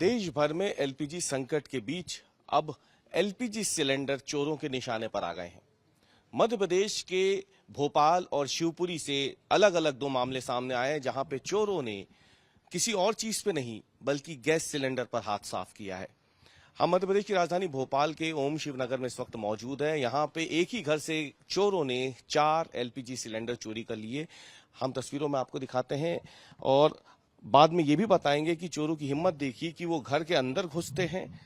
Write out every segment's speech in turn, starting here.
देश भर में एलपीजी संकट के बीच अब एलपीजी सिलेंडर चोरों के निशाने पर आ गए हैं। मध्य प्रदेश के भोपाल और शिवपुरी से अलग अलग दो मामले सामने आए हैं, जहां पे चोरों ने किसी और चीज पे नहीं बल्कि गैस सिलेंडर पर हाथ साफ किया है। हम मध्य प्रदेश की राजधानी भोपाल के ओम शिवनगर में इस वक्त मौजूद हैं। यहाँ पे एक ही घर से चोरों ने 4 एलपीजी सिलेंडर चोरी कर लिए। हम तस्वीरों में आपको दिखाते हैं और बाद में ये भी बताएंगे कि चोरों की हिम्मत देखिए कि वो घर के अंदर घुसते हैं,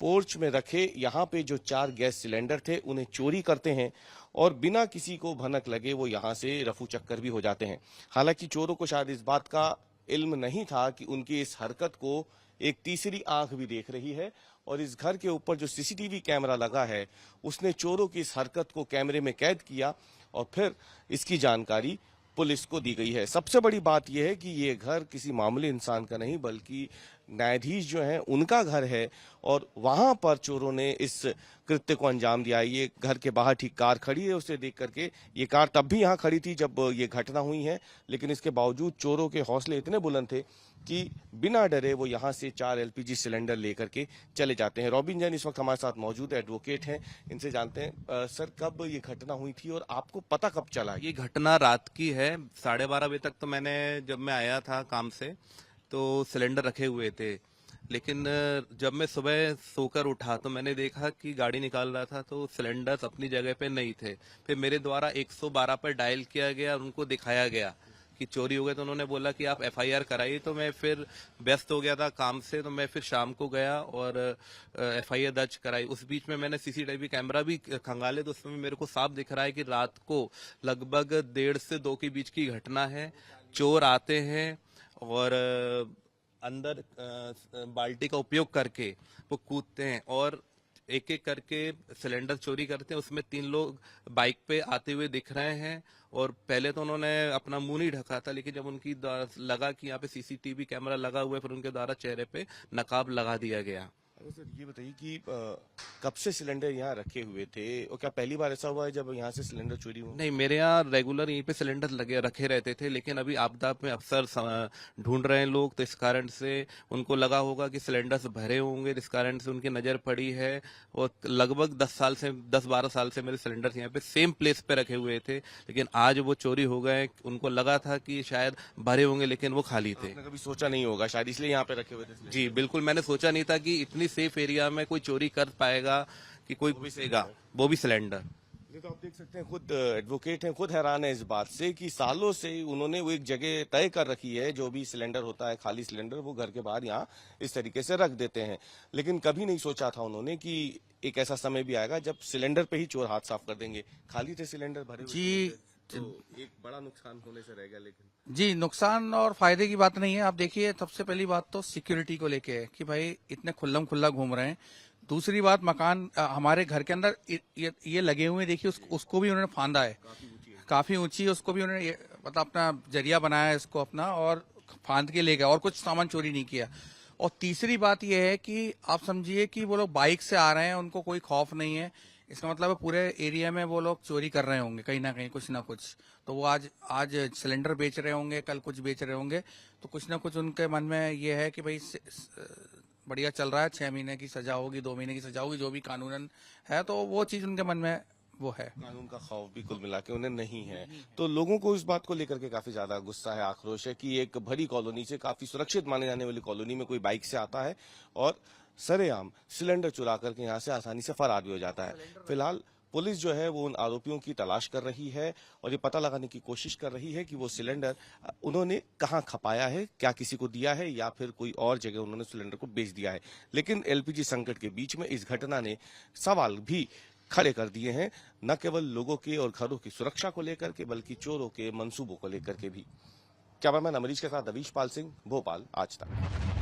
पोर्च में रखे यहाँ पे जो 4 गैस सिलेंडर थे उन्हें चोरी करते हैं और बिना किसी को भनक लगे वो यहाँ से रफू चक्कर भी हो जाते हैं। हालांकि चोरों को शायद इस बात का इल्म नहीं था कि उनकी इस हरकत को एक तीसरी आंख भी देख रही है और इस घर के ऊपर जो सीसीटीवी कैमरा लगा है उसने चोरों की इस हरकत को कैमरे में कैद किया और फिर इसकी जानकारी पुलिस को दी गई है। सबसे बड़ी बात यह है कि ये घर किसी मामूली इंसान का नहीं बल्कि न्यायाधीश जो हैं उनका घर है और वहां पर चोरों ने इस कृत्य को अंजाम दिया। ये घर के बाहर ठीक कार खड़ी है, उसे देख करके ये कार तब भी यहाँ खड़ी थी जब ये घटना हुई है, लेकिन इसके बावजूद चोरों के हौसले इतने बुलंद थे कि बिना डरे वो यहाँ से 4 एलपीजी सिलेंडर लेकर के चले जाते हैं। रॉबिन जैन इस वक्त हमारे साथ मौजूद है, एडवोकेट हैं, इनसे जानते हैं सर कब ये घटना हुई थी और आपको पता कब चला? ये घटना रात की है। 12:30 बजे तक तो जब मैं आया था काम से तो सिलेंडर रखे हुए थे, लेकिन जब मैं सुबह सोकर उठा तो मैंने देखा कि गाड़ी निकाल रहा था तो सिलेंडर्स अपनी जगह पे नहीं थे। फिर मेरे द्वारा 112 पर डायल किया गया और उनको दिखाया गया कि चोरी हो गए, तो उन्होंने बोला कि आप एफआईआर कराइए। तो मैं फिर व्यस्त हो गया था काम से, तो मैं फिर शाम को गया और एफआईआर दर्ज कराई। उस बीच में मैंने सीसीटीवी कैमरा भी खंगाले तो उसमें मेरे को साफ दिख रहा है कि रात को लगभग 1:30 से 2 के बीच की घटना है। चोर आते हैं और अंदर बाल्टी का उपयोग करके वो कूदते हैं और एक एक करके सिलेंडर चोरी करते हैं। उसमें 3 लोग बाइक पे आते हुए दिख रहे हैं और पहले तो उन्होंने अपना मुंह नहीं ढका था, लेकिन जब उनकी लगा कि यहाँ पे सीसीटीवी कैमरा लगा हुआ है फिर उनके द्वारा चेहरे पे नकाब लगा दिया गया। सर ये बताइए कि कब से सिलेंडर यहाँ रखे हुए थे और क्या पहली बार ऐसा हुआ है जब यहाँ से सिलेंडर चोरी हुआ? नहीं, मेरे यहाँ रेगुलर यहीं पे सिलेंडर लगे रखे रहते थे, लेकिन अभी आपदा में अफसर ढूंढ रहे हैं लोग, तो इस कारण से उनको लगा होगा कि सिलेंडर्स भरे होंगे, इस कारण से उनकी नजर पड़ी है। और लगभग 10-12 साल से मेरे सिलेंडर्स यहाँ पे सेम प्लेस पे रखे हुए थे, लेकिन आज वो चोरी हो गए। उनको लगा था कि शायद भरे होंगे लेकिन वो खाली थे। आपने कभी सोचा नहीं होगा शायद इसलिए यहाँ पे रखे हुए थे? जी बिल्कुल, मैंने सोचा नहीं था कि इतनी सेफ एरिया में कोई चोरी कर पाएगा, कि कोई घुसेगा, वो भी सिलेंडर। ये तो आप देख सकते हैं, खुद एडवोकेट हैं, खुद हैरान है इस बात से कि सालों से उन्होंने वो एक जगह तय कर रखी है, जो भी सिलेंडर होता है खाली सिलेंडर वो घर के बाहर यहाँ इस तरीके से रख देते हैं, लेकिन कभी नहीं सोचा था उन्होंने कि एक ऐसा समय भी आएगा जब सिलेंडर पे ही चोर हाथ साफ कर देंगे। खाली थे सिलेंडर भरे हुए जी, तो एक बड़ा नुकसान होने से रह गया। लेकिन जी, नुकसान और फायदे की बात नहीं है। आप देखिए, सबसे पहली बात तो सिक्योरिटी को लेके है कि भाई इतने खुल्लम खुल्ला घूम रहे हैं। दूसरी बात, मकान हमारे घर के अंदर ये लगे हुए हैं, देखिए उसको भी उन्होंने फांदा है, काफी ऊंची है, उसको भी उन्होंने मतलब अपना जरिया बनाया है इसको अपना, और फांद के ले गया और कुछ सामान चोरी नहीं किया। और तीसरी बात यह है कि आप समझिए कि वो लोग बाइक से आ रहे हैं, उनको कोई खौफ नहीं है। इसका मतलब है पूरे एरिया में वो लोग चोरी कर रहे होंगे कहीं ना कहीं, कुछ ना कुछ। तो वो आज सिलेंडर बेच रहे होंगे, कल कुछ बेच रहे होंगे, तो कुछ ना कुछ उनके मन में ये है कि भाई बढ़िया चल रहा है, 6 महीने की सजा होगी, 2 महीने की सजा होगी, जो भी कानूनन है, तो वो चीज उनके मन में वो है। कानून का खौफ भी कुल मिला के उन्हें नहीं है, तो लोगों को इस बात को लेकर के काफी ज्यादा गुस्सा है, आक्रोश है कि एक भरी कॉलोनी से, काफी सुरक्षित माने जाने वाली कॉलोनी में कोई बाइक से आता है और सरेआम सिलेंडर चुरा करके यहाँ से आसानी से फरार भी हो जाता है। फिलहाल पुलिस जो है वो उन आरोपियों की तलाश कर रही है और ये पता लगाने की कोशिश कर रही है कि वो सिलेंडर उन्होंने कहाँ खपाया है, क्या किसी को दिया है या फिर कोई और जगह उन्होंने सिलेंडर को बेच दिया है। लेकिन एलपीजी संकट के बीच में इस घटना ने सवाल भी खड़े कर दिए हैं, न केवल लोगों के और घरों की सुरक्षा को लेकर के बल्कि चोरों के मंसूबों को लेकर के भी। कैमरामैन अमरीश के साथ अवीश पाल सिंह, भोपाल, आज तक।